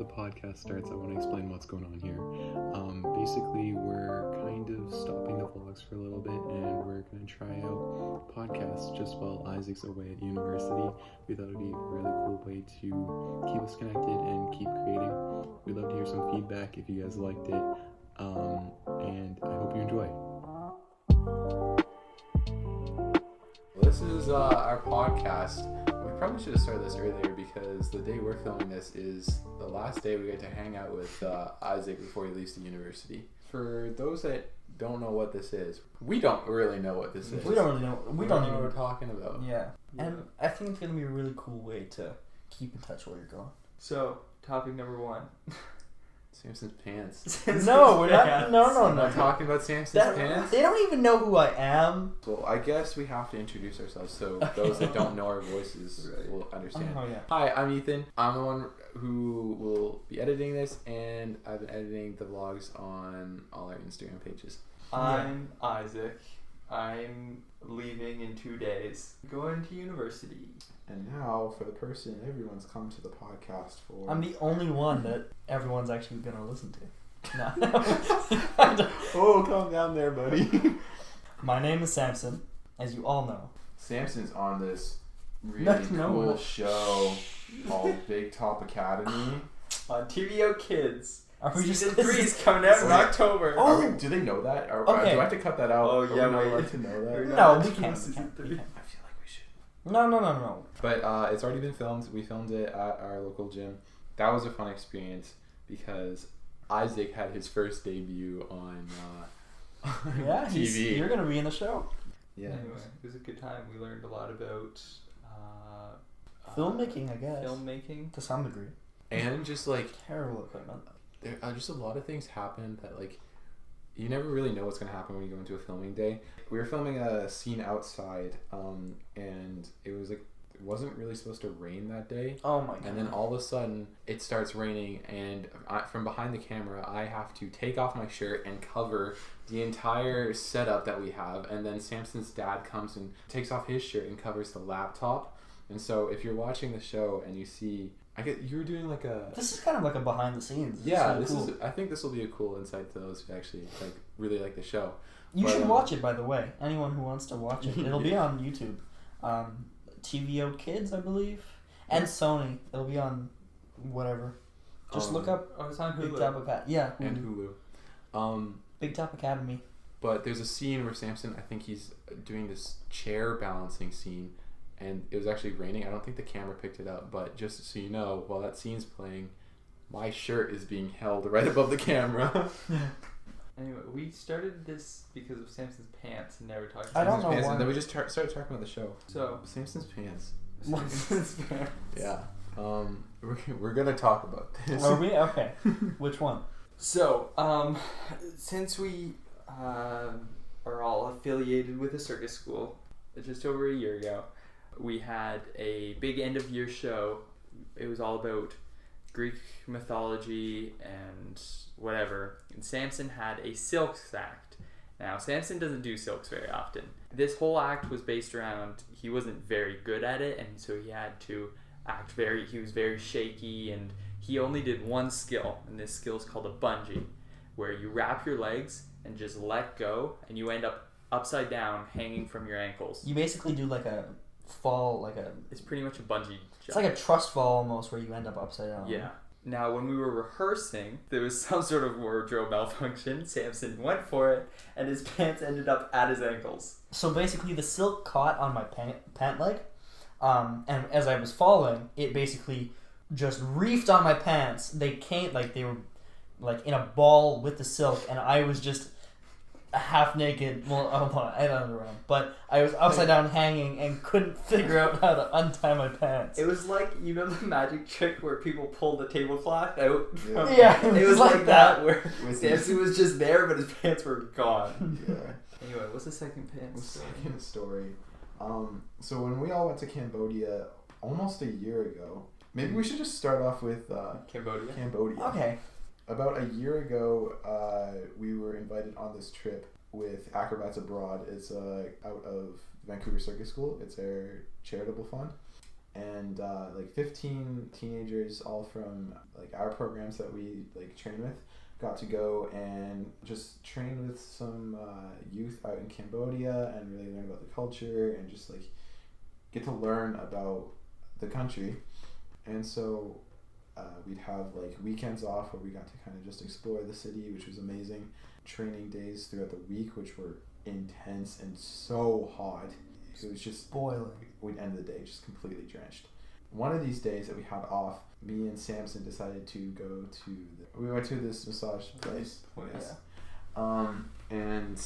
podcast starts, I want to explain what's going on here. Basically, we're kind of stopping the vlogs for a little bit, and we're going to try out podcasts just while Isaac's away at university. We thought it'd be a really cool way to keep us connected and keep creating. We'd love to hear some feedback if you guys liked it, and I hope you enjoy. This is our podcast. We probably should have started this earlier because the day we're filming this is the last day we get to hang out with Isaac before he leaves to university. For those that don't know what this is, we don't really know what this is. We don't really know. We don't know even what we're talking about. Yeah. And I think it's going to be a really cool way to keep in touch while you're gone. So, topic number 1. Samson's pants. No, we're not. No. We're not talking about Samson's pants. They don't even know who I am. Well, I guess we have to introduce ourselves so those that don't know our voices will understand. Oh, yeah. Hi, I'm Ethan. I'm the one who will be editing this, and I've been editing the vlogs on all our Instagram pages. I'm Isaac. I'm leaving in 2 days. Going to university. And now, for the person everyone's come to the podcast for. I'm the only one that everyone's actually going to listen to. No. Oh, calm down there, buddy. My name is Samson, as you all know. Samson's on this really No. cool show called Big Top Academy. On TVO Kids. Are we Season just 3 is coming out in October. Oh. Do they know that? Or, Okay. do I have to cut that out? Oh, Are we yeah, not wait. allowed to know that? No, we Season can't. three. I feel like we should. No. But it's already been filmed. We filmed it at our local gym. That was a fun experience because Isaac had his first debut on Yeah, TV. you're going to be in the show. Yeah. Anyway, it was a good time. We learned a lot about Filmmaking, I guess. Filmmaking. To some degree. And just like Terrible equipment. there are just a lot of things happen that like you never really know what's going to happen when you go into a filming day. We were filming a scene outside, and it wasn't really supposed to rain that day. Oh my god. And then all of a sudden it starts raining, and from behind the camera I have to take off my shirt and cover the entire setup that we have, and then Samson's dad comes and takes off his shirt and covers the laptop. And so if you're watching the show and you see, you were doing like a... This is kind of like a behind the scenes. Yeah, this is cool. I think this will be a cool insight to those who actually really like the show. You should watch it, by the way. Anyone who wants to watch it. It'll be on YouTube. TVO Kids, I believe. And Sony. It'll be on whatever. Just look up Oh, it's on Big Hulu. Top Academy. Yeah, And Hulu. Hulu. Big Top Academy. But there's a scene where Samson, I think he's doing this chair balancing scene, and it was actually raining. I don't think the camera picked it up, but just so you know, while that scene's playing, my shirt is being held right above the camera. Anyway, we started this because of Samson's pants and never talked I about don't know Pants, why. and then we just started talking about the show. So, Samson's pants. Samson's pants. Yeah. We're gonna talk about this. Are we? Okay. Which one? So, since we are all affiliated with a circus school, just over a year ago, we had a big end of year show. It was all about Greek mythology and whatever. And Samson had a silks act. Now, Samson doesn't do silks very often. This whole act was based around he wasn't very good at it, and so he had to he was very shaky, and he only did one skill, and this skill is called a bungee, where you wrap your legs and just let go, and you end up upside down hanging from your ankles. You basically do like a fall, It's pretty much a bungee jump. it's like a trust fall almost, where you end up upside down. Yeah. Now, when we were rehearsing, there was some sort of wardrobe malfunction. Samson went for it, and his pants ended up at his ankles. So basically, the silk caught on my pant leg, and as I was falling, it basically just reefed on my pants. They were like in a ball with the silk, and I was just half naked. Well, I don't know, but I was upside down hanging and couldn't figure out how to untie my pants. It was like, you know the magic trick where people pull the tablecloth out? Yeah, It was like that, where With Samson was just there, but his pants were gone. Yeah. Anyway, what's the second pants? Second story. So when we all went to Cambodia almost a year ago, maybe we should just start off with Cambodia. Cambodia. Okay. About a year ago, we were invited on this trip with Acrobats Abroad. It's out of Vancouver Circus School. It's their charitable fund. and like 15 teenagers, all from like our programs that we like train with, got to go and just train with some youth out in Cambodia and really learn about the culture and just like get to learn about the country. And so we'd have like weekends off where we got to kind of just explore the city, which was amazing. Training days throughout the week, which were intense and so hot. It was just boiling. We'd end the day just completely drenched. One of these days that we had off, me and Samson decided to go to we went to this massage place. Yeah. And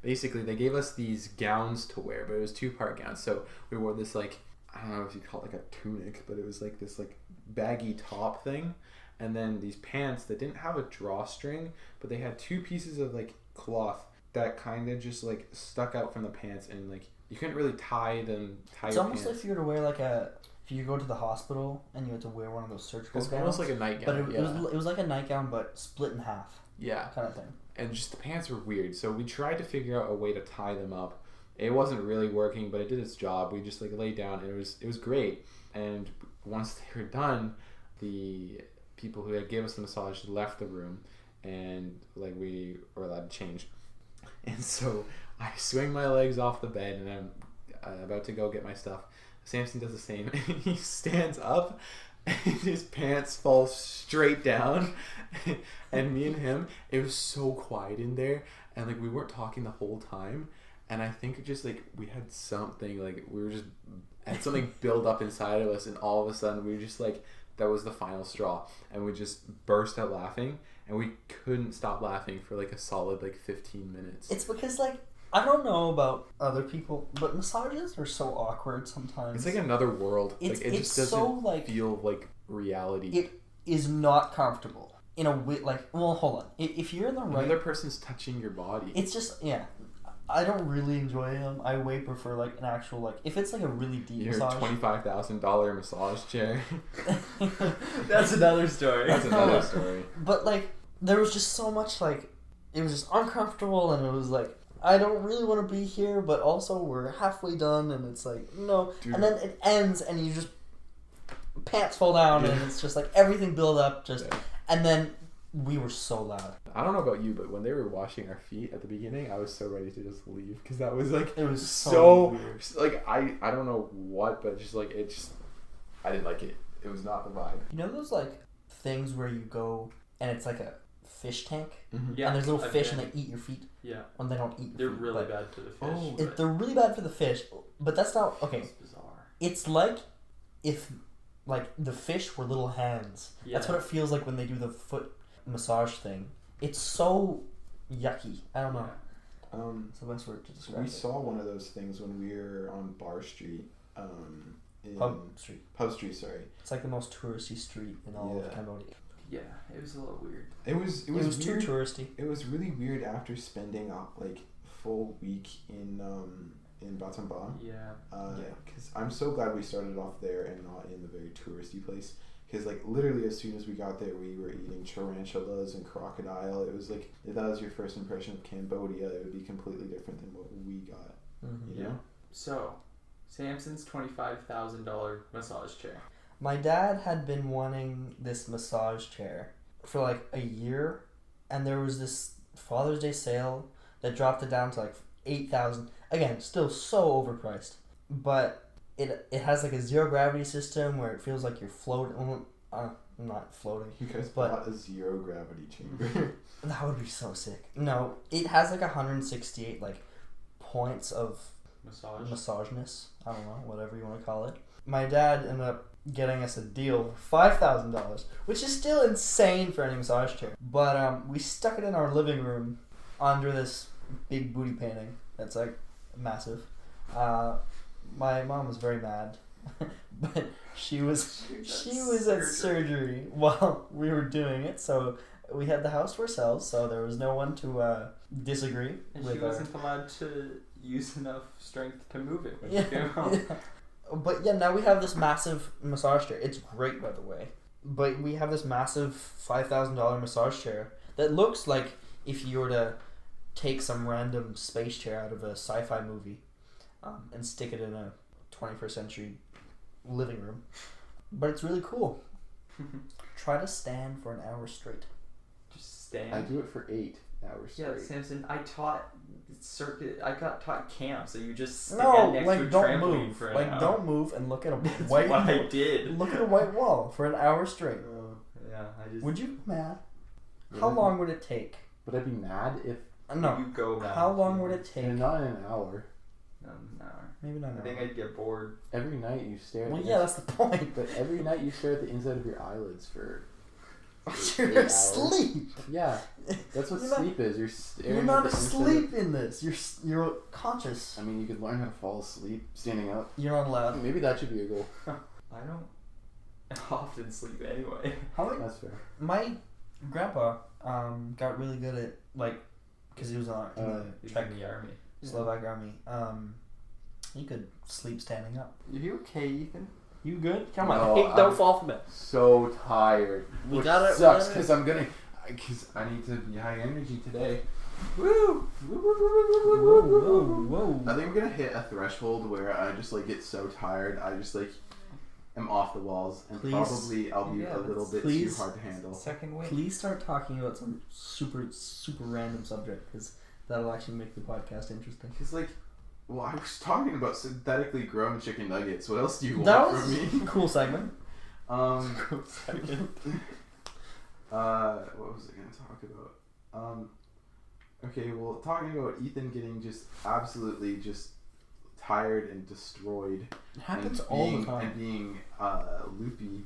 Basically, they gave us these gowns to wear, but it was 2-part gowns. So we wore this like, I don't know if you call it like a tunic, but it was like this like baggy top thing, and then these pants that didn't have a drawstring, but they had 2 pieces of like cloth that kind of just like stuck out from the pants, and like you couldn't really tie It's your almost pants. like if you were to wear like if you go to the hospital and you had to wear one of those surgical It's gowns. almost like a nightgown. But it was like a nightgown, but split in half. Yeah. Kind of thing. And just the pants were weird. So we tried to figure out a way to tie them up. It wasn't really working, but it did its job. We just like laid down, and it was great. And once they were done, the people who had gave us the massage left the room, and like we were allowed to change. And so I swing my legs off the bed, and I'm about to go get my stuff. Samson does the same. He stands up, and his pants fall straight down. And me and him, it was so quiet in there, and like we weren't talking the whole time. And I think just like we had something, like we were just had something build up inside of us, and all of a sudden we were just like, that was the final straw, and we just burst out laughing, and we couldn't stop laughing for like a solid like 15 minutes. It's because like, I don't know about other people, but massages are so awkward sometimes. It's like another world. It's, like, it it's just doesn't so like feel like reality. it is not comfortable in a way. Like, well, hold on. If you're in the right, Another person's touching your body. it's just I don't really enjoy them. I way prefer like an actual like if it's like a really deep Your massage. $25,000 massage chair. That's another story. That's another story. But like there was just so much like it was just uncomfortable, and it was like I don't really want to be here, but also we're halfway done, and it's like no. Dude. And then it ends, and you just pants fall down, and it's just like everything build up, just Yeah. and then we were so loud. I don't know about you, but when they were washing our feet at the beginning, I was so ready to just leave, because that was like It was so weird. like I don't know what, but just like it just I didn't like it. It was not the vibe. You know those like things where you go and it's like a fish tank, Mm-hmm. Yeah, and there's little I've fish been. and they eat your feet. Yeah, Well, they don't eat your they're feet, really but bad for the fish. Oh. but they're really bad for the fish, but that's not okay. It's bizarre. It's like if like the fish were little hands. That's Yeah. what it feels like when they do the foot massage thing. It's so yucky. I don't know. It's the best word to describe We it. saw one of those things when we were on Bar Street. In Pub Street. Pub Street, sorry. It's like the most touristy street in all of Yeah. Cambodia. Yeah, it was a little weird. It was It was too weird. touristy. It was really weird after spending like full week in Battambang. Yeah. Because I'm so glad we started off there and not in the very touristy place. Because like literally as soon as we got there, we were eating tarantulas and crocodile. It was like if that was your first impression of Cambodia, it would be completely different than what we got. Mm-hmm. You know? So, Samson's $25,000 massage chair. My dad had been wanting this massage chair for like a year, and there was this Father's Day sale that dropped it down to like 8,000. Again, still so overpriced, but it has like a zero gravity system where it feels like you're floating. Not floating. You guys But- bought a zero gravity chamber. That would be so sick. No, it has like 168 like points of Massage. massageness. I don't know, whatever you want to call it. My dad ended up getting us a deal for $5,000, which is still insane for any massage chair. But we stuck it in our living room under this big booty painting that's like massive. My mom was very mad, but she was at surgery while we were doing it, so we had the house to ourselves, so there was no one to disagree And with she our... wasn't allowed to use enough strength to move it when Yeah, she came home. yeah. But yeah, now we have this massive massage chair. It's great, by the way. But we have this massive $5,000 massage chair that looks like if you were to take some random space chair out of a sci-fi movie and stick it in a 21st century living room. But it's really cool. Try to stand for an hour straight. Just stand. I do it for 8 hours Yeah, straight. Samson, I taught circuit. I got taught camp, so you just stand No, next like to a don't trampoline move. for an Like hour. don't move and look at a That's white what I wall. did. Look at a white wall for an hour straight. Yeah, I just. Would you be mad? Would How I be- long would it take? Would I be mad if No. You go back. How long would it take? and not in an hour? No, an hour. Maybe not I an think hour. I'd get bored. Every night you stare. At Well, the yeah, that's the point. But every night you stare at the inside of your eyelids for. You're 8 hours. asleep. Yeah, that's what You're not- sleep is. You're staring. You're at not the inside asleep in this. You're conscious. I mean, you could learn how to fall asleep standing up. You're not allowed. Maybe that should be a goal. I don't often sleep anyway. How That's fair. my grandpa got really good at because he was in the He's Czech in the army. Slovak army. He could sleep standing up. You okay, Ethan? You good? Come No, on, hey, don't I'm- fall from it. So tired. We Which got it. sucks because I need to be high energy today. Woo! Whoa. I think I'm gonna hit a threshold where I just get so tired. I just am off the walls, and Please. probably I'll be Yeah, a little bit please. too hard to handle. Second win. Please start talking about some super random subject because that'll actually make the podcast interesting. Cause well, I was talking about synthetically grown chicken nuggets. What else do you That want was from me? a cool segment. What was I gonna talk about? Okay, well, talking about Ethan getting just absolutely just tired and destroyed. It happens and all being, the time. And being loopy.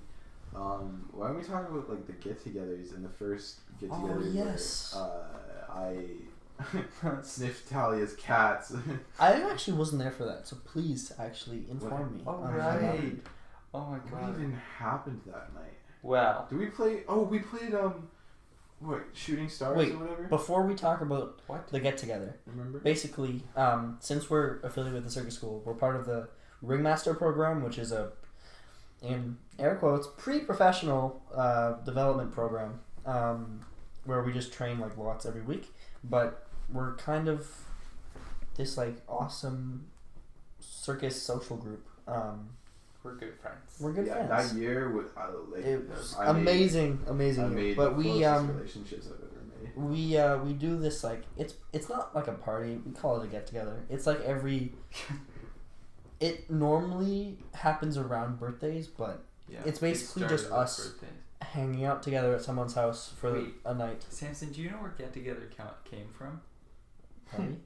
Why don't we talk about the get-togethers and the first get-together? Oh, yes. Where, I sniffed Talia's cats. I actually wasn't there for that, so please actually inform me. Oh, on right. what happened. Oh my What god. even happened that night? Well, Did we play? Oh, we played what, Shooting Stars Wait, or whatever. Before we talk about what? the get together, Remember? basically, since we're affiliated with the circus school, we're part of the Ringmaster program, which is a, in air quotes, pre-professional development program, where we just train lots every week. But we're kind of this awesome circus social group. We're good friends. We're good Yeah, friends. that year was It was I made- amazing I year. made But the we closest relationships I've ever made. we do this it's not like a party. We call it a get together. It's every. It normally happens around birthdays, but Yeah. it's basically It just started with us birthdays. hanging out together at someone's house for Wait. a night. Samson, do you know where Get Together came from? Party.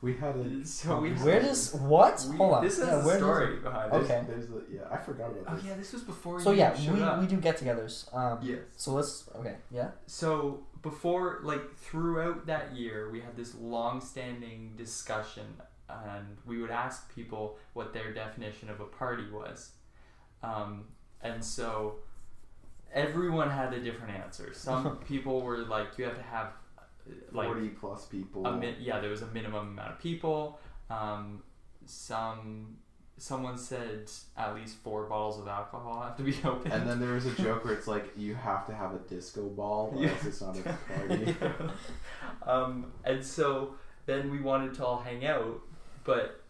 We had a. So we- Where does what? Hold on. This is Yeah, the where does story behind Okay. it. I forgot about Oh this. yeah, this was before So you yeah, showed up. we do get-togethers. Yes. So let's yeah. So before, throughout that year, we had this long-standing discussion, and we would ask people what their definition of a party was, and so everyone had a different answer. Some people were like, you have to have 40 plus people. there was a minimum amount of people. Someone said at least 4 bottles of alcohol have to be opened. And then there was a joke where it's you have to have a disco ball, or else it's not a party. And so then we wanted to all hang out, but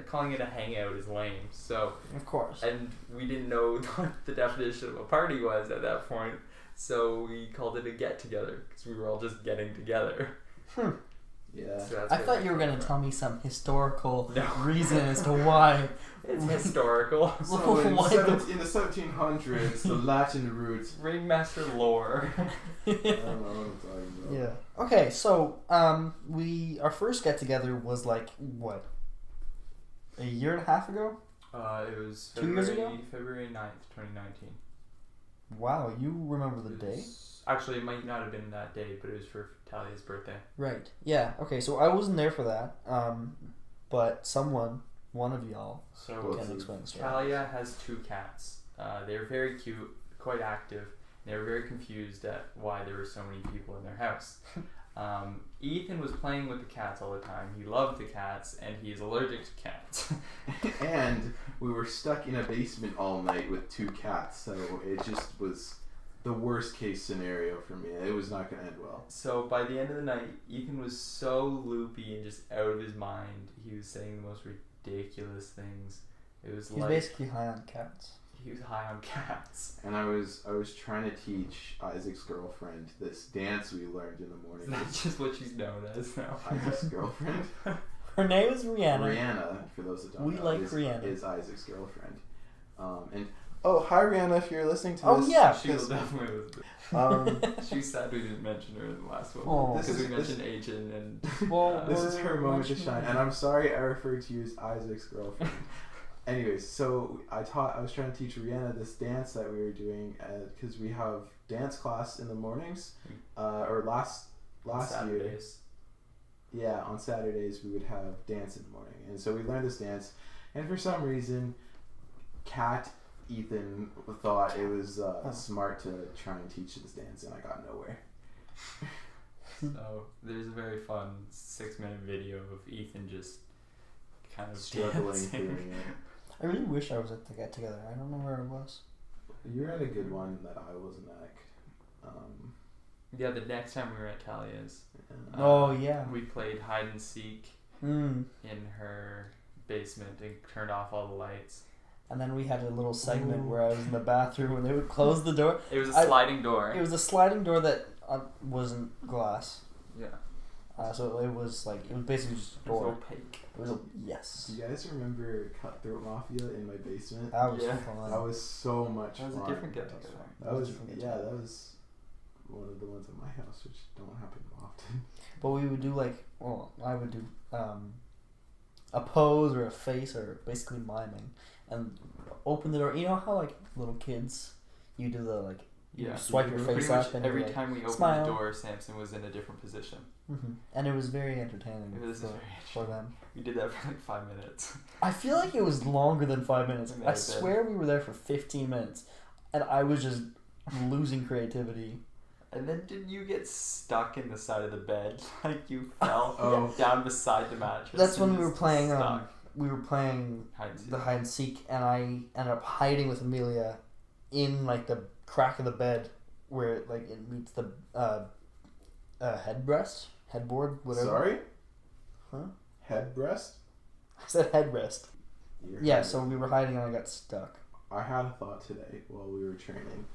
calling it a hangout is lame. So, Of course. and we didn't know what the definition of a party was at that point. So we called it a get together because we were all just getting together. Yeah. So that's I where thought that you were came gonna from. tell me some historical No. reason as to why. It's historical. So in, Why the- in the 1700s, the Latin roots. Ringmaster lore. I don't know what I'm talking about. Yeah. Okay, so our first get together was what? A year and a half ago? It was 2 years ago? February 9th, 2019. Wow, you remember the It day? was- Actually, it might not have been that day, but it was for Talia's birthday. Right. Yeah. Okay, so I wasn't there for that. But one of y'all So Well, can explain the story. Talia has 2 cats. They're very cute, quite active. They were very confused at why there were so many people in their house. Ethan was playing with the cats all the time. He loved the cats, and he is allergic to cats. And we were stuck in a basement all night with 2 cats, so it just was the worst case scenario for me. It was not going to end well. So by the end of the night, Ethan was so loopy and just out of his mind. He was saying the most ridiculous things. It was He's like basically high on cats. he was high on cats. And I was trying to teach Isaac's girlfriend this dance we learned in the morning. That's just what she's known as now. Isaac's girlfriend. Her name is Rihanna. Rihanna, for those that don't We know, like is, Rihanna. is Isaac's girlfriend. And oh, hi Rihanna, if you're listening to Oh, this. yeah. She will definitely listen. She's sad we didn't mention her in the last one. Oh. Because we This mentioned Agent and Well, This is her moment to mentioning- shine, and I'm sorry I referred to you as Isaac's girlfriend. Anyways, so I was trying to teach Rihanna this dance that we were doing because we have dance class in the mornings, or last year. Saturdays. Yeah, on Saturdays we would have dance in the morning, and so we learned this dance, and for some reason, Ethan thought it was smart to try and teach this dance, and I got nowhere. So there's a very fun 6-minute video of Ethan just kind of Struggling dancing. doing it. I really wish I was at the get together. I don't know where it was. You were at a good one that I wasn't at. Yeah, the next time we were at Talia's, Oh, yeah. we played hide and seek Mm. in her basement and turned off all the lights. And then we had a little segment Ooh. where I was in the bathroom and they would close the door. It was a I- sliding door. It was a sliding door that wasn't glass. Yeah. So it was basically just a It was door. opaque. It was yes. Do you guys remember Cutthroat Mafia in my basement? That was Yeah. fun. That was so much That was fun. a different get together. That was different yeah, get-together. that was one of the ones at my house, which don't happen often. But we would do I would do a pose or a face or basically miming and open the door. You know how little kids, you do the you Yeah. swipe your Pretty face much up and every you, time we opened smile. the door, Samson was in a different position. and it was very entertaining It was for, very for them. We did that for like 5 minutes. I feel like it was longer than 5 minutes. It may I have been. swear we were there for 15 minutes, and I was just losing creativity. And then didn't you get stuck in the side of the bed? Like you fell Oh. down beside the mattress. That's when and we were just playing. stuck. We were playing Hide and seek. the hide and seek, and I ended up hiding with Amelia in the crack of the bed where it meets the headboard, whatever. Sorry? Huh? Head breast? I said headrest. You're Yeah, hiding. so we were hiding and I got stuck. I had a thought today while we were training.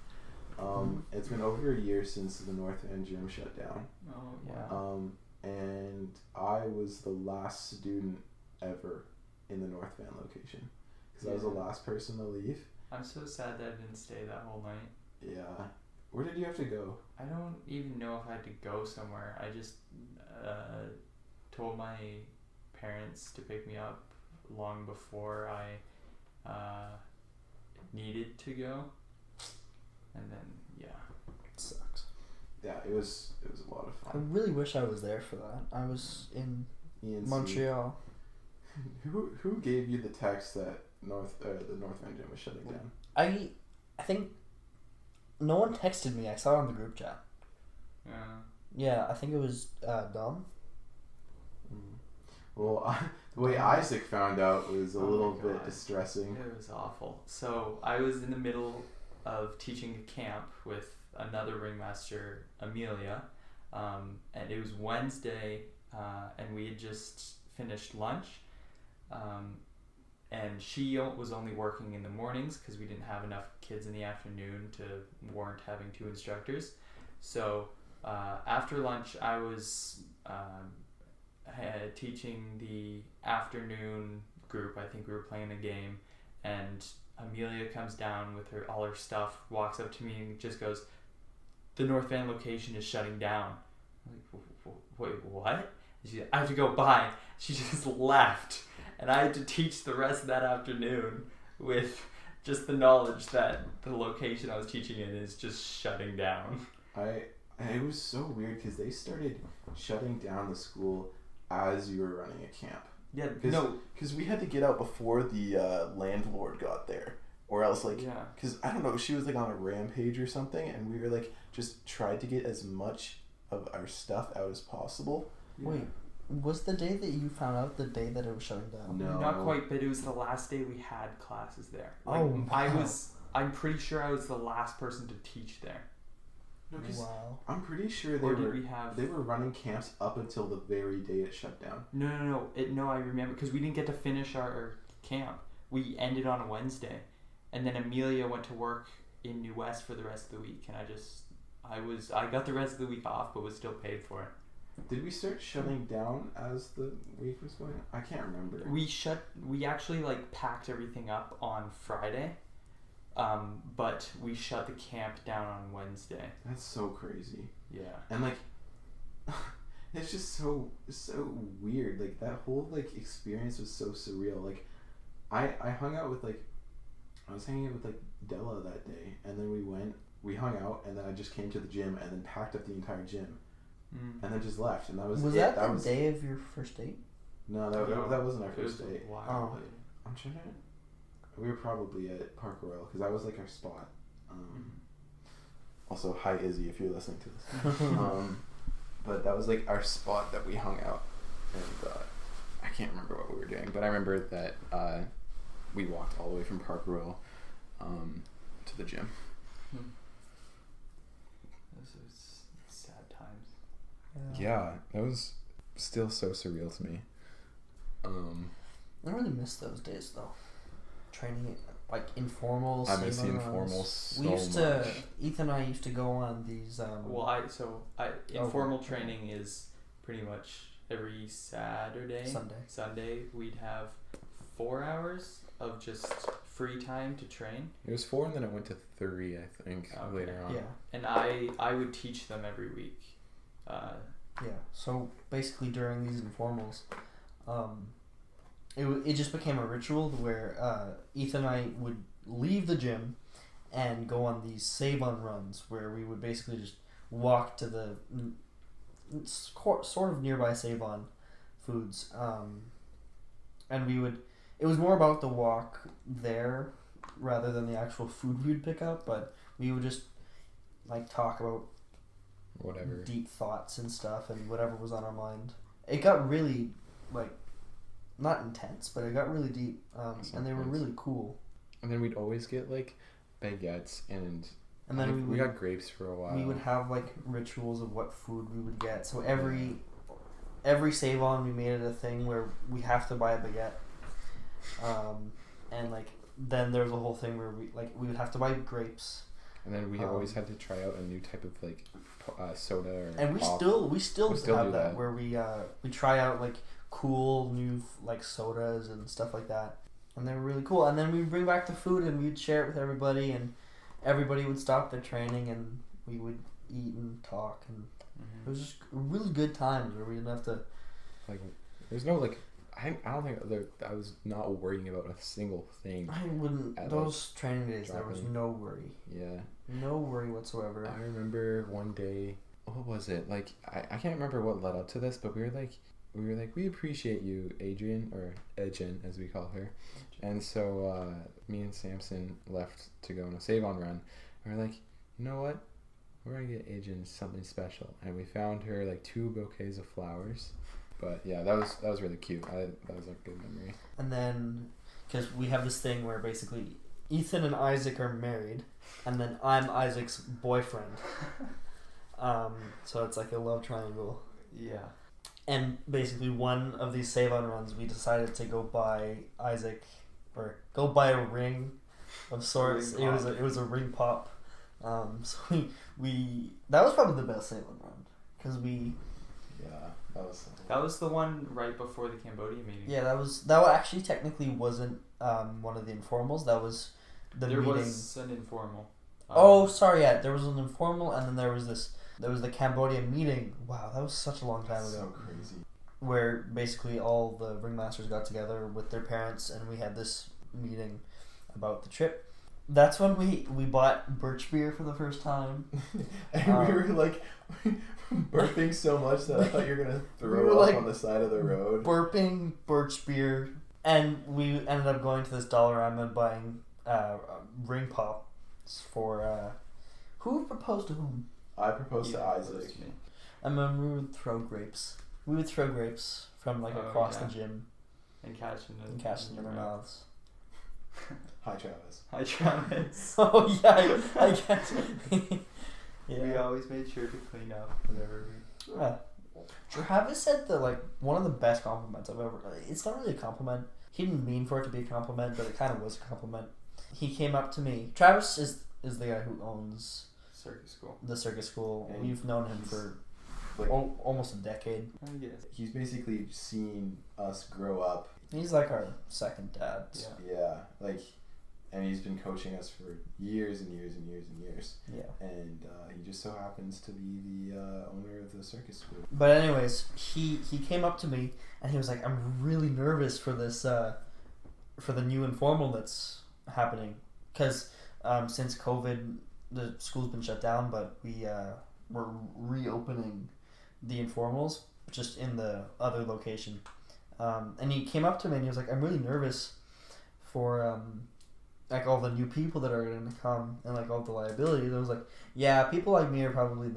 It's been over a year since the North End gym shut down. Oh yeah. And I was the last student ever in the North Van location because I was the last person to leave. I'm so sad that I didn't stay that whole night. Yeah. Where did you have to go? I don't even know if I had to go somewhere. I just told my parents to pick me up long before I needed to go, and then It sucks. Yeah, it was a lot of I fun. really wish I was there for that. I was in ENC. Montreal. Who gave you the text that the North Van gym was shutting down? I think no one texted me. I saw it on the group chat. Yeah, I think it was Dom. Well, the way Isaac found out was a Oh my little bit God. distressing. It was awful. So I was in the middle of teaching a camp with another ringmaster, Amelia, and it was Wednesday, and we had just finished lunch, and she was only working in the mornings because we didn't have enough kids in the afternoon to warrant having 2 instructors. So after lunch, I was teaching the afternoon group. I think we were playing a game, and Amelia comes down with all her stuff, walks up to me and just goes, "The North Van location is shutting down." I'm like, "Wait, what?" She said, "I have to go by." She just left, and I had to teach the rest of that afternoon with just the knowledge that the location I was teaching in is just shutting down. It was so weird because they started shutting down the school as you were running a camp. Yeah, Because we had to get out before the landlord got there, or else yeah. because I don't know, she was on a rampage or something, and we were just tried to get as much of our stuff out as possible. Wait, was the day that you found out the day that it was shutting down? No. Not quite, but it was the last day we had classes there. Oh, wow. I'm pretty sure I was the last person to teach there. No, 'cause Wow. I'm pretty sure Or did we have... they were running camps up until the very day it shut down. No, I remember, because we didn't get to finish our camp. we ended on a Wednesday, and then Amelia went to work in New West for the rest of the week, and I got the rest of the week off, but was still paid for it. Did we start shutting down as the week was going? I can't remember. We actually like packed everything up on Friday, but we shut the camp down on Wednesday. That's so crazy. Yeah. And like, it's just so weird. Like that whole like experience was so surreal. Like, I hung out with like, I was hanging out with like Della that day, and then we hung out, and then I just came to the gym and then packed up the entire gym. And then just left, and that was it. That the day of your first date? No, that wasn't our first date. Wow. I'm trying to. We were probably at Park Royal because that was like our spot. Also, hi Izzy, if you're listening to this. But that was like our spot that we hung out, and I can't remember what we were doing, but I remember that we walked all the way from Park Royal to the gym. Those are sad times. Yeah, that was still so surreal to me. I really miss those days though. Training like informal. I miss the saber informal runs. so We used much. to. Ethan and I used to go on these. Informal training is pretty much every Saturday. Sunday we'd have 4 hours of just free time to train. It was 4, and then it went to 3, I think, later on. Yeah. And I would teach them every week. Yeah. So basically, during these informals, it just became a ritual where Ethan and I would leave the gym and go on these save-on runs where we would basically just walk to the sort of nearby save-on foods, and we would. It was more about the walk there rather than the actual food we would pick up, but we would just like talk about Whatever. deep thoughts and stuff and whatever was on our mind. It got really like not intense, but it got really deep, and they were really cool. And then we'd always get like baguettes, and then we got grapes for a while. We would have like rituals of what food we would get. So every save on, we made it a thing where we have to buy a baguette, and like then there was a whole thing where we would have to buy grapes. And then we always had to try out a new type of like soda or and we pop. still still have do that that. where we try out like cool new like sodas and stuff like that, and they were really cool. And then we'd bring back the food and we'd share it with everybody, and everybody would stop their training and we would eat and talk, and it was just really good times where we didn't have to like. There's no like. I don't think I was not worrying about a single thing. I wouldn't. At, Those training days, there was dropping. no worry. Yeah. No worry whatsoever. I remember one day. What was it? Like I can't remember what led up to this, but we were like, we appreciate you, Adrian, or Edgen as we call her. And so me and Samson left to go on a save-on run. And we're like, you know what? We're gonna get Adrian something special. And we found her like 2 bouquets of flowers. But yeah, that was really cute. That was a good memory. And then, because we have this thing where basically Ethan and Isaac are married, and then I'm Isaac's boyfriend. So it's like a love triangle. Yeah. And basically, one of these save-on runs, we decided to go buy Isaac, or go buy a ring of sorts. It was a ring pop. So we that was probably the best save-on run because we. Yeah, that was the one right before the Cambodia meeting. Yeah, that actually technically wasn't one of the informals. That was the meeting. There was an informal. There was an informal, and then there was the Cambodia meeting. Wow, that was such a long time ago. So crazy. Where basically all the ringmasters got together with their parents, and we had this meeting about the trip. That's when we bought birch beer for the first time. And we were like burping so much that I thought you were gonna throw up on the side of the road. Burping birch beer, and we ended up going to this Dollarama and buying ring pops for who proposed to whom? I proposed to Isaac. And then we would throw grapes. We would throw grapes from across the gym and catch in their mouths. Hi, Travis. Hi, Travis. Oh yeah, I guess. Yeah. We always made sure to clean up whenever we. Travis said that one of the best compliments I've ever. It's not really a compliment, He didn't mean for it to be a compliment, but it kind of was a compliment. He came up to me. Travis is the guy who owns Circus school. the circus school. And We've known him for like almost a decade. I guess. he's basically seen us grow up. He's like our second dad. Yeah. Yeah, like, and he's been coaching us for years and years and years and years. Yeah. And he just so happens to be the owner of the circus school. But anyways, he came up to me and he was like, "I'm really nervous for this for the new informal that's happening, because since COVID, the school's been shut down, but we're reopening the informals just in the other location." And he came up to me and he was like, "I'm really nervous for like all the new people that are going to come and like all the liabilities." I was like, "Yeah, people like me are probably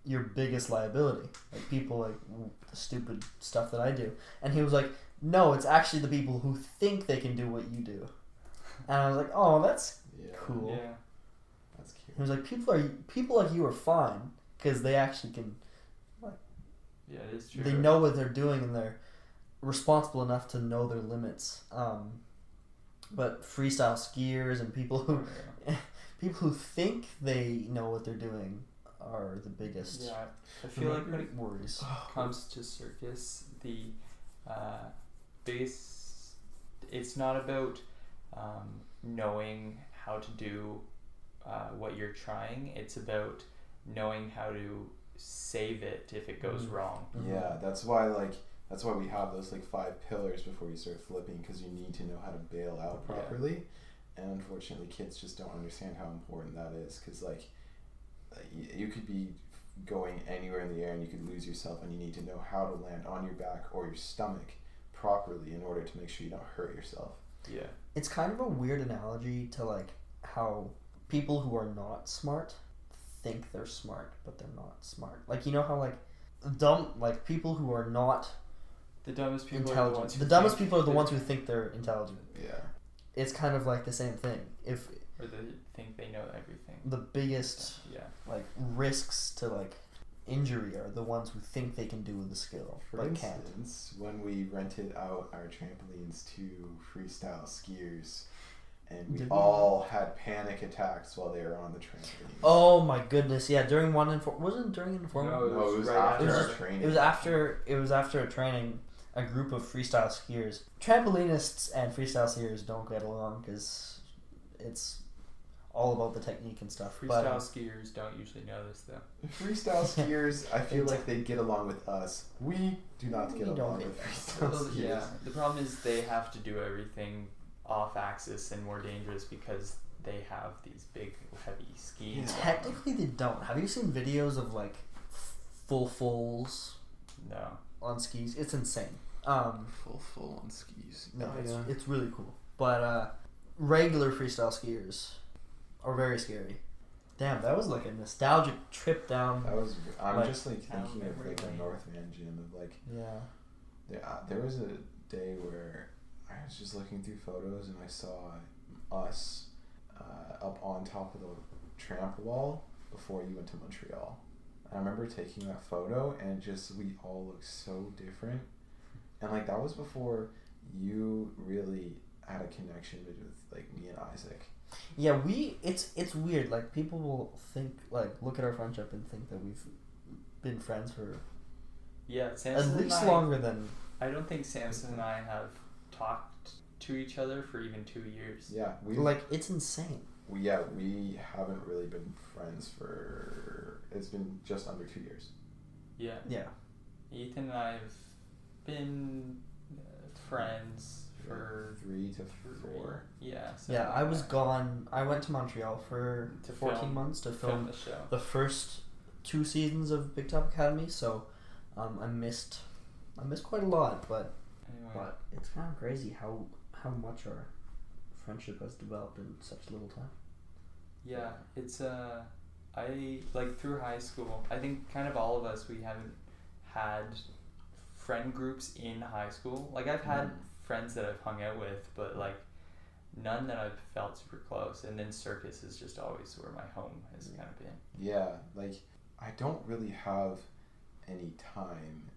your biggest liability. Like people like the stupid stuff that I do." And he was like, "No, it's actually the people who think they can do what you do." And I was like, "Oh, that's Yeah, cool." Yeah. that's cute. He was like, people like you are fine because they actually can. Yeah, it is true. They know what they're doing and they're responsible enough to know their limits. But freestyle skiers and people who think they know what they're doing are the biggest Yeah, I feel like when it worries. comes to circus, the biggest, it's not about knowing how to do what you're trying. It's about knowing how to save it if it goes wrong. Yeah, that's why we have those like 5 pillars before you start flipping, because you need to know how to bail out properly. And unfortunately, kids just don't understand how important that is, because like you could be going anywhere in the air and you could lose yourself, and you need to know how to land on your back or your stomach properly in order to make sure you don't hurt yourself. Yeah. It's kind of a weird analogy to like how people who are not smart think they're smart, but they're not smart. Like, you know how like people who are not The dumbest people intelligent. are the ones who The dumbest think people are the they're- ones who think they're intelligent. Yeah. It's kind of like the same thing. If Or they think they know everything. the biggest Yeah. like risks to like injury are the ones who think they can do with the skill For but can't. instance, when we rented out our trampolines to freestyle skiers, and we Did we? all had panic attacks while they were on the trampoline. Oh my goodness! Yeah, during wasn't it during informal? No, No, it was right after after our our training. It was after a training. A group of freestyle skiers, trampolinists, and freestyle skiers don't get along because it's all about the technique and stuff. Freestyle skiers don't usually know this though. Freestyle skiers, I feel like they get along with us. We do not We get don't along get with freestyle freestyle skiers. Yeah. The problem is they have to do everything off axis and more dangerous because they have these big heavy skis. Yeah. Technically, they don't. Have you seen videos of like fulls No. on skis? It's insane. Full on skis. No, Oh, it's, yeah. it's really cool. But regular freestyle skiers are very scary. Damn, that was like a nostalgic trip down. That was. I'm Like, just like down thinking of memory like a lane. Northman gym of like Yeah. there was a day where I was just looking through photos and I saw us up on top of the tramp wall before you went to Montreal. I remember taking that photo and just we all looked so different, and like that was before you really had a connection with like me and Isaac. Yeah, it's weird. Like people will think look at our friendship and think that we've been friends for Yeah, at Samson least and I, longer than. I don't think Samson and I have talked to each other for even 2 years. Yeah, we It's insane. we haven't really been friends for. It's been just under 2 years. Yeah. Yeah. Ethan and I have been friends for 3 to 4. Yeah. So Yeah, I was gone. I went to Montreal for To 14 film- months to film film the show. the first 2 seasons of Big Top Academy. So, I missed quite a lot, but Anyway. it's kind of crazy how much our friendship has developed in such little time. Yeah, it's I like through high school. I think kind of all of us, we haven't had friend groups in high school. Like I've had friends that I've hung out with, but like none that I've felt super close. And then circus is just always where my home has kind of been. Yeah, like I don't really have any time.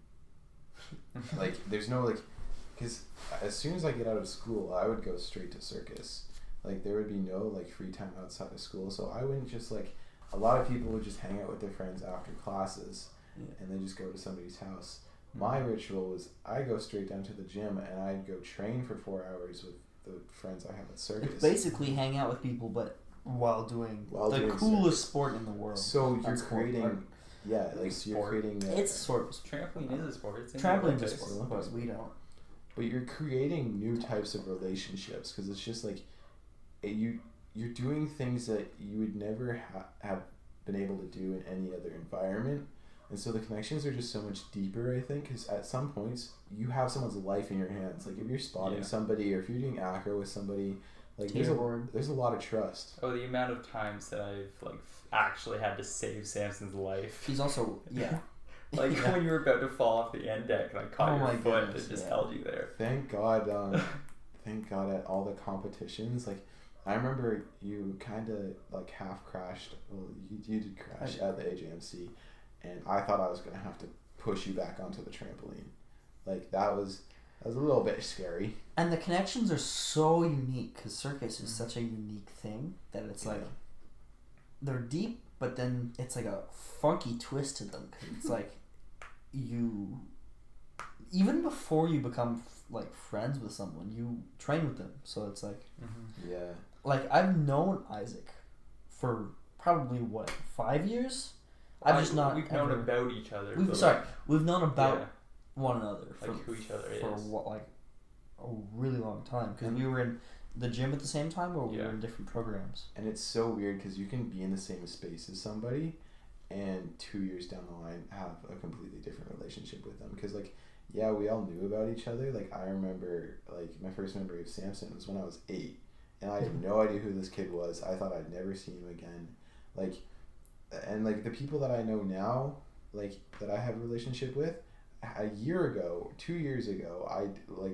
Like there's no like because as soon as I get out of school, I would go straight to circus. Like, there would be no, like, free time outside of school, so I wouldn't just, like, a lot of people would just hang out with their friends after classes, and they just go to somebody's house. My ritual was I go straight down to the gym, and I'd go train for 4 hours with the friends I have at circus. It's basically hang out with people, but while doing the coolest sport in the world. So you're creating... Yeah, like, so you're creating... It's sort of... Trampoline is a sport. It's Trampoline's a sport, but we don't. But you're creating new types of relationships, because it's just like... You're doing things that you would never have been able to do in any other environment. And so the connections are just so much deeper, I think, because at some points, you have someone's life in your hands. Like, if you're spotting somebody, or if you're doing acro with somebody, like, there's a lot of trust. Oh, the amount of times that I've, like, actually had to save Samson's life. He's also, Like, when you were about to fall off the end deck, and I caught your foot and just held you there. Thank God at all the competitions, like, I remember you kind of, like, half crashed. Well, you did crash at the AJMC, and I thought I was going to have to push you back onto the trampoline. Like, that was a little bit scary. And the connections are so unique, because circus is such a unique thing that it's like, they're deep, but then it's like a funky twist to them, because it's like, you, even before you become, like, friends with someone, you train with them, so it's like, like, I've known Isaac for probably, 5 years? We've known about each other. We've known about one another for who each other is. For a really long time, because we were in the gym at the same time, or we were in different programs. And it's so weird, because you can be in the same space as somebody, and 2 years down the line have a completely different relationship with them. Because, like, we all knew about each other. Like, I remember, like, my first memory of Samson was when I was 8, and I had no idea who this kid was. I thought I'd never see him again. Like, and, like, the people that I know now, like, that I have a relationship with, a year ago, 2 years ago,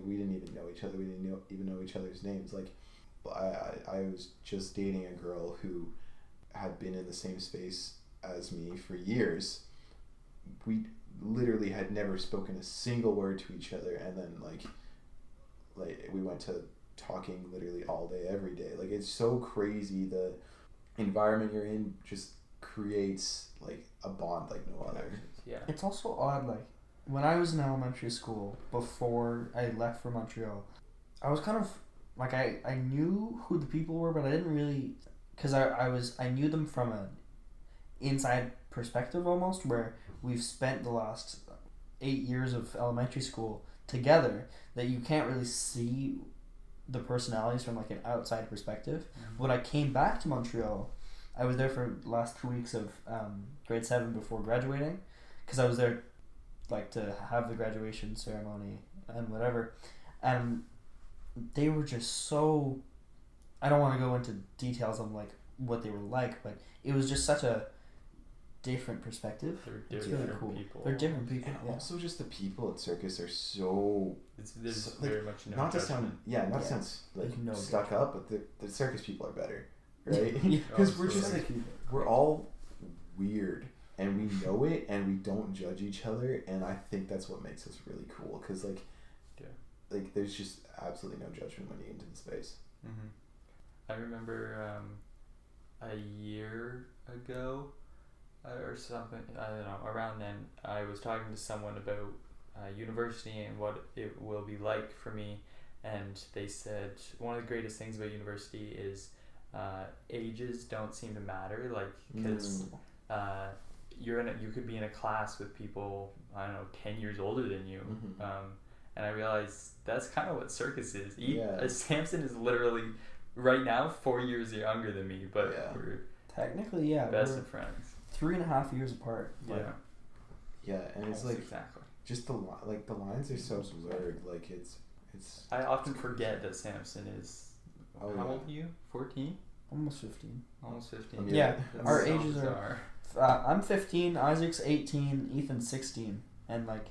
we didn't even know each other. We didn't even know each other's names. Like, I was just dating a girl who had been in the same space as me for years. We literally had never spoken a single word to each other, and then like we went to talking literally all day, every day. Like, it's so crazy. The environment you're in just creates, like, a bond like no other. Yeah. It's also odd, like, when I was in elementary school, before I left for Montreal, I was kind of, like, I knew who the people were, but I didn't really, because I knew them from an inside perspective almost, where we've spent the last 8 years of elementary school together, that you can't really see the personalities from, like, an outside perspective. When I came back to Montreal, I was there for the last 2 weeks of grade 7 before graduating, because I was there, like, to have the graduation ceremony and whatever, and they were just so, I don't want to go into details on, like, what they were like, but it was just such a different perspective. They're different people. They're different people. And also just the people at circus are so... There's like, very much no not judgment. to sound like no stuck judgment. up, but the circus people are better, right? Yeah. Because we're just like, we're all weird, and we know it, and we don't judge each other, and I think that's what makes us really cool, because, like, like, there's just absolutely no judgment when you get into the space. I remember a year ago or something, I don't know, around then, I was talking to someone about university and what it will be like for me, and they said one of the greatest things about university is ages don't seem to matter, like, because you could be in a class with people, I don't know, 10 years older than you, and I realized that's kind of what circus is. Samson is literally right now 4 years younger than me, but we're technically best of friends. 3.5 years apart. Yeah, and it's like exactly. Just the lines are so blurred. Like, it's. I often forget that Samson is. How old are you? 14. Almost 15. Almost 15. Yeah, our so ages bizarre. are. I'm 15. Isaac's 18. Ethan's 16. And, like,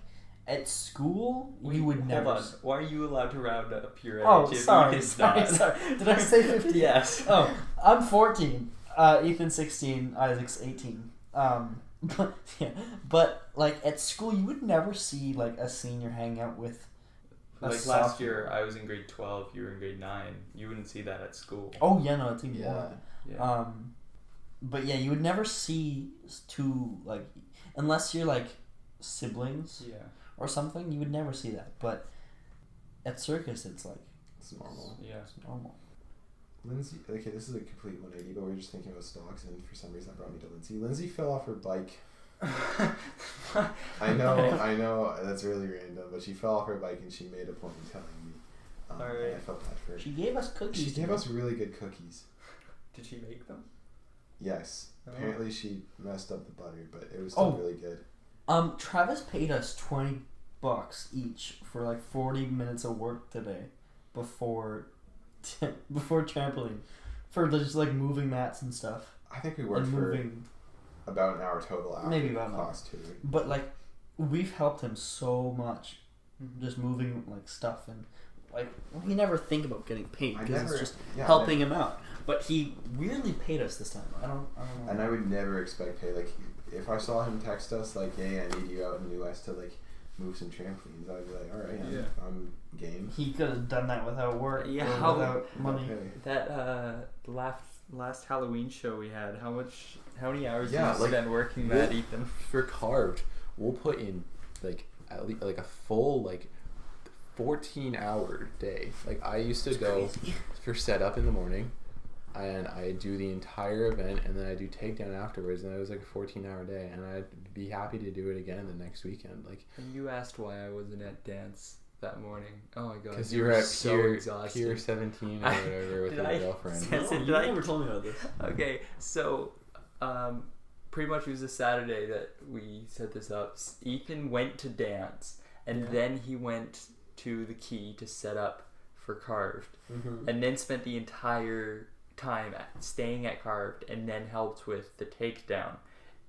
at school, you would never. Hold on. Why are you allowed to round up your age? Oh, if sorry. Ethan's not? Did I say 15? Yes. Oh, I'm 14. Ethan's 16. Isaac's 18. But like, at school, you would never see, like, a senior hang out with That's like last soft. year, I was in grade 12. You were in grade 9. You wouldn't see that at school. Oh yeah, no, it's even Yeah. more. Yeah. But yeah, you would never see two, like, unless you're like siblings Yeah. or something. You would never see that. But at circus, it's like It's normal. Yeah. it's normal. Lindsay, okay, this is a complete 180, but we were just thinking about stocks, and for some reason that brought me to Lindsay. Lindsay fell off her bike. I know, that's really random, but she fell off her bike and she made a point in telling me. Alright. And I felt bad for her. She gave us cookies. She gave us really good cookies. Did she make them? Yes. Oh. Apparently she messed up the butter, but it was still really good. Travis paid us $20 each for like 40 minutes of work today, before trampoline, for just like moving mats and stuff. I think we worked And for moving. about an hour total after Maybe about an class too. But like, we've helped him so much, just moving like stuff, and like we never think about getting paid because it's just helping him out. But he weirdly paid us this time. I don't know. And I would never expect pay. Like, if I saw him text us like, "Hey, I need you out in the US to like move some trampolines," I'd be like, "All right, I'm game." He could have done that without work, Yeah, or without money. Okay. That last Halloween show we had, how many hours Yeah, did you like, spend working that, Ethan? For carved, we'll put in like at least like a full like 14-hour day. Like I used to go for setup in the morning, and I do the entire event, and then I do takedown afterwards, and it was like a 14-hour day, and I'd be happy to do it again the next weekend. Like, And you asked why I wasn't at dance that morning. Oh my god. because you were at so Pier exhausted. 17 or whatever with Did your I- girlfriend. Yes, No, did you I- never told me about this. Okay, so pretty much it was a Saturday that we set this up. Ethan went to dance, and then he went to the Key to set up for carved, and then spent the entire time staying at carved, and then helped with the takedown.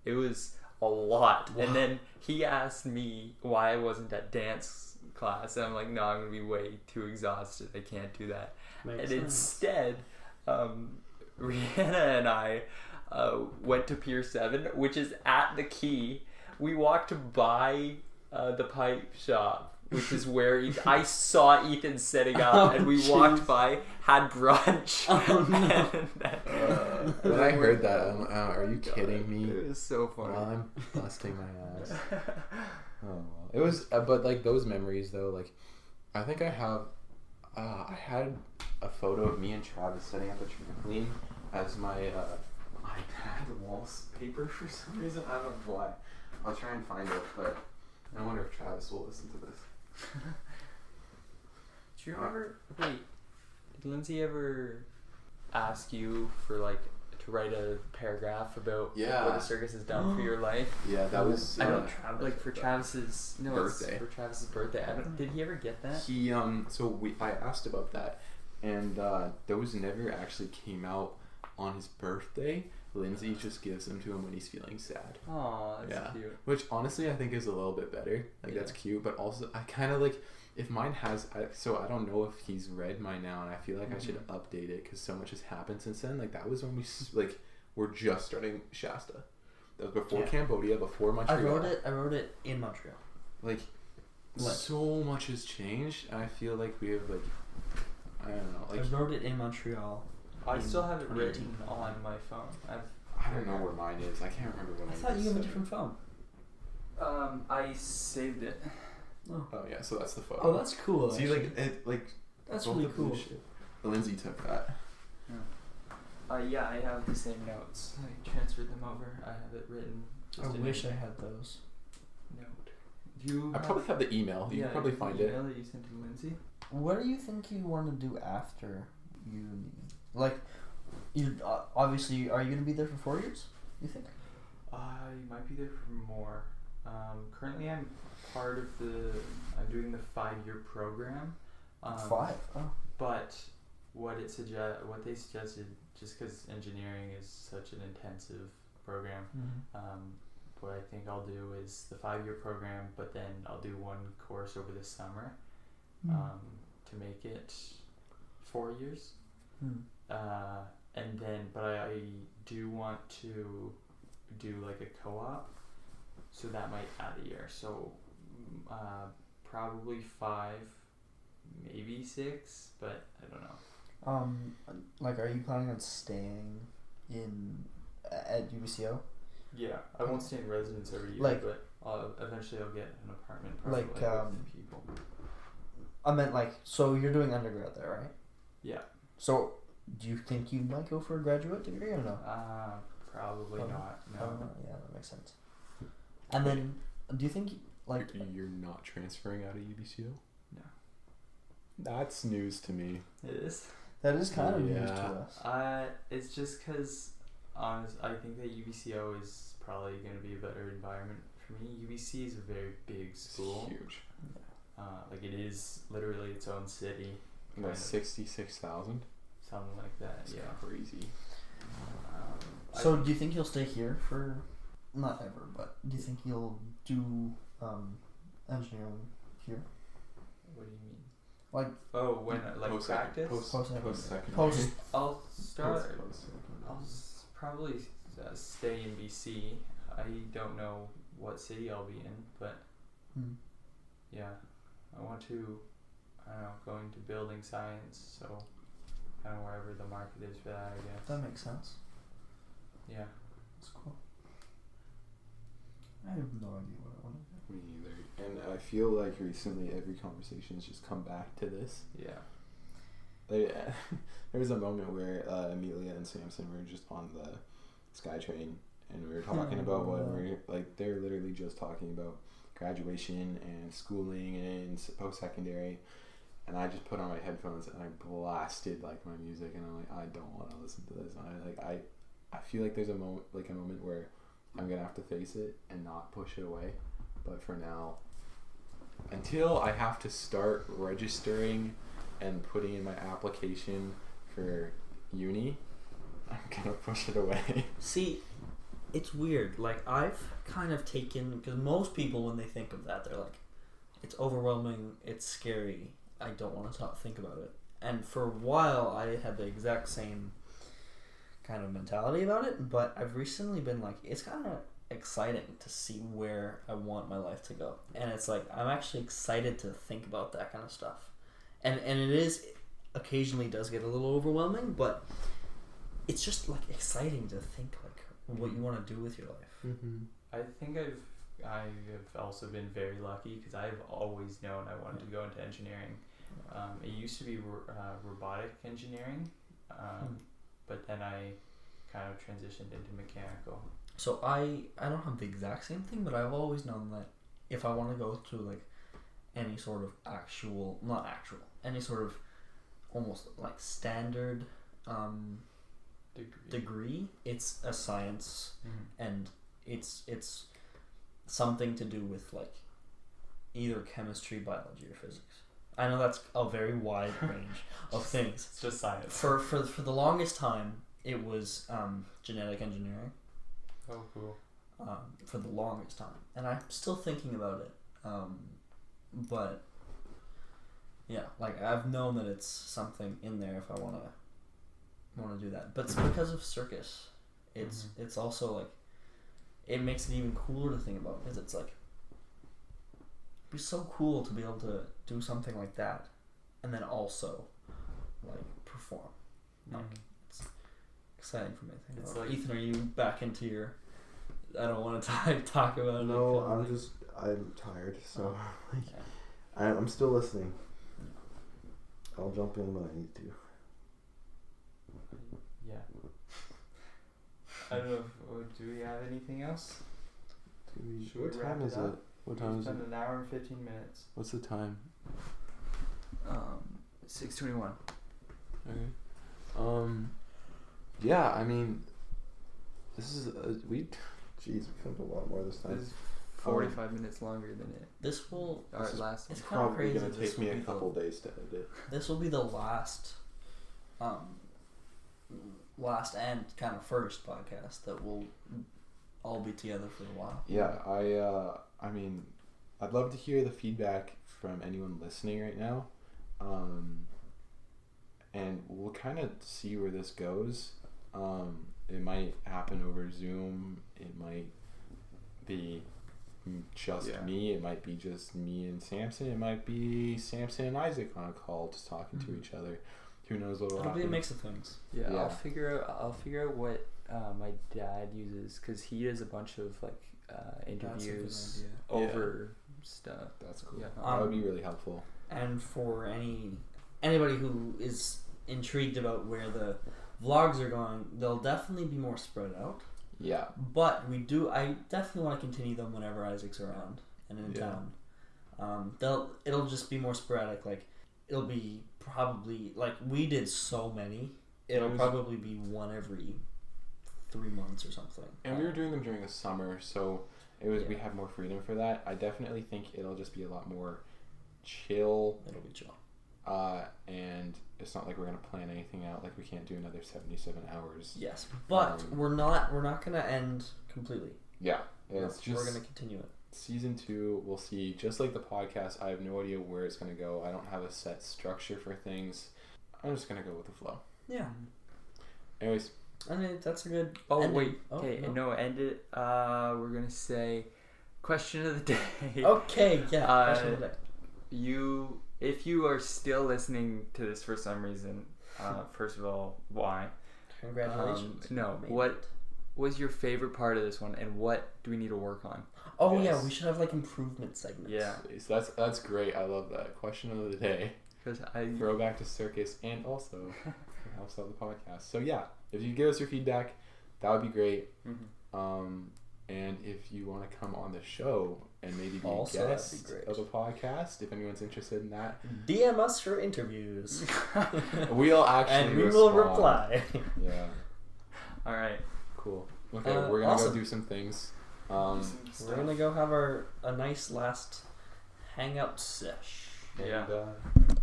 It was a lot. Wow. And then he asked me why I wasn't at dance class, and I'm like, no, I'm gonna be way too exhausted, I can't do that. Makes And sense. instead, Rihanna and I went to Pier 7, which is at the Key. We walked by the pipe shop, which is where I saw Ethan setting up, and we walked by, had brunch. Oh, no. And then, When I heard that, I'm like, oh, are you kidding me? It was so funny. While I'm busting my ass. Oh, well. It was, but like those memories though, like I think I have, I had a photo of me and Travis setting up a trampoline as my iPad wallpaper for some reason. I don't know why. I'll try and find it, but I wonder if Travis will listen to this. Do you remember? Wait, did Lindsay ever ask you for like to write a paragraph about what the circus has done for your life? Yeah, that was. I don't like for Travis's birthday. For Travis's birthday. Did he ever get that? He I asked about that, and those never actually came out on his birthday. Lindsay just gives them to him when he's feeling sad. Oh, that's cute. Which honestly I think is a little bit better. Like that's cute, but also I kind of like if mine has. So I don't know if he's read mine now, and I feel like I should update it because so much has happened since then. Like that was when we like were just starting Shasta. That was before Cambodia, before Montreal. I wrote it in Montreal. Like so much has changed, and I feel like we have like I don't know. Like I wrote it in Montreal. I still have it 2018. written on my phone. I don't know where mine is. I can't remember what I thought you have a different phone. I saved it. Oh yeah, so that's the photo. Oh, that's cool. See, actually. like it, like That's both really of those cool. shit. Lindsay took that. Yeah, I have the same notes. I transferred them over. I have it written. I wish I had those. Note. You. I probably have the email. You can probably find it. Email that you sent to Lindsay. What do you think you want to do after uni? Like, you obviously are you gonna be there for 4 years? You think? I might be there for more. Currently, I'm part of I'm doing the 5-year program. 5. Oh. But what they suggested, just because engineering is such an intensive program, what I think I'll do is the 5-year program, but then I'll do one course over the summer, to make it 4 years. And then, but I do want to do like a co-op, so that might add a year. So probably 5 maybe 6, but I don't know. Like, are you planning on staying at UBCO? Yeah, I won't stay in residence every year, Like- but eventually I'll get an apartment probably Like, with people. I meant, like, so you're doing undergrad there, right? Yeah. So, do you think you might go for a graduate degree or no? Probably Oh, not. No. Yeah, that makes sense. And then, do you think, like... You're not transferring out of UBCO? No. That's news to me. It is. That is kind of news to Yeah. us. It's just because I think that UBCO is probably going to be a better environment for me. UBC is a very big school. It's huge. Like it is literally its own city. About 66,000. Something like that. That's Yeah. crazy. So, do you think you'll stay here for... Not ever, but do you think you'll do engineering here? What do you mean? Like... Oh, when like Post-second- practice? Post-secondary. Post... I'll start. Post-secondary. I'll probably stay in BC. I don't know what city I'll be in, but yeah, I want to. I don't know, go into building science, so kind of wherever the market is for that, I guess. That makes sense. Yeah. That's cool. I have no idea what I want to do. Me either. And I feel like recently every conversation has just come back to this. Yeah. There was a moment where Amelia and Samson were just on the SkyTrain and we were talking about what we're like. They're literally just talking about graduation and schooling and post-secondary, and I just put on my headphones and I blasted like my music and I'm like, I don't want to listen to this. And I feel like there's a moment where I'm gonna have to face it and not push it away. But for now, until I have to start registering and putting in my application for uni, I'm gonna push it away. See, it's weird. Like, I've kind of taken... Because most people, when they think of that, they're like, it's overwhelming, it's scary, I don't want to think about it. And for a while, I had the exact same kind of mentality about it, but I've recently been like, it's kind of exciting to see where I want my life to go. And it's like, I'm actually excited to think about that kind of stuff. And it is, occasionally does get a little overwhelming, but it's just like exciting to think like what you want to do with your life. Mm-hmm. I think I have also been very lucky because I've always known I wanted to go into engineering. It used to be robotic engineering, but then I kind of transitioned into mechanical. So I don't have the exact same thing, but I've always known that if I want to go to like any sort of any sort of almost like standard degree, it's a science, and it's something to do with like either chemistry, biology, or physics. I know that's a very wide range of things. It's just science. For the longest time, it was genetic engineering. Oh, cool. For the longest time, and I'm still thinking about it. But yeah, like I've known that it's something in there if I want to do that. But it's because of circus. It's also like it makes it even cooler to think about because it's like it'd be so cool to be able to do something like that and then also like perform. Like it's exciting for me to think about. Like, Ethan, are you back into your? I don't want to talk about it. No, I'm tired, so I'm still listening. I'll jump in when I need to. Yeah. I don't know. Do we have anything else? What time is it? What time is it? It's been an hour and 15 minutes. What's the time? 6:21. Okay. Yeah, I mean, this is Jeez, we filmed a lot more this time. This is 45 minutes longer than it. This will. Our last It's one. kind of Probably crazy. gonna This take me will a be couple days to edit. This will be the last and kind of first podcast that we'll all be together for a while. Yeah, I mean, I'd love to hear the feedback from anyone listening right now, and we'll kind of see where this goes. It might happen over Zoom. It might be just Yeah. me. It might be just me and Samson. It might be Samson and Isaac on a call just talking to each other. Who knows what will It'll be a happen? mix of things. Yeah, Yeah. I'll figure out what my dad uses because he does a bunch of like interviews idea. over stuff. That's cool. Yeah. That would be really helpful. And for anybody who is intrigued about where the vlogs are going, they'll definitely be more spread out. Yeah. But I definitely want to continue them whenever Isaac's around and in Yeah. town. It'll just be more sporadic. Like it'll be probably like we did so many. It'll probably be one every 3 months or something. And we were doing them during the summer, so we Yeah. had more freedom for that. I definitely think it'll just be a lot more chill. It'll be chill. And it's not like we're gonna plan anything out. Like we can't do another 77 hours. Yes, but we're not gonna end completely. Yeah, it's just we're gonna continue it. season 2. We'll see. Just like the podcast, I have no idea where it's gonna go. I don't have a set structure for things. I'm just gonna go with the flow. Yeah, Anyways, I mean that's a good. Oh ending. wait, Oh, okay, no. end it. We're gonna say question of the day. Okay, yeah. Question of the day. If you are still listening to this for some reason, first of all, why? Congratulations. No, Maybe. what was your favorite part of this one, and what do we need to work on? Oh Yes. yeah, we should have like improvement segments. Yeah, so that's great. I love that. Question of the day. because Throwback to circus, and also it helps out the podcast. So yeah, if you give us your feedback, that would be great. And if you want to come on the show and maybe be Also, a that'd guest be great. of a podcast, if anyone's interested in that, DM us for interviews, we'll actually and we will respond. reply. Yeah, all right. cool. Okay, we're gonna awesome. go do some things. We're gonna go have a nice last hangout sesh. Yeah.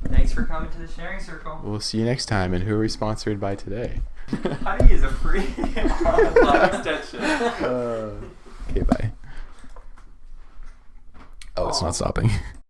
And, Thanks for coming to the sharing circle. we'll see you next time. And who are we sponsored by today? Honey is a free extension. Okay, bye. Oh, it's not stopping.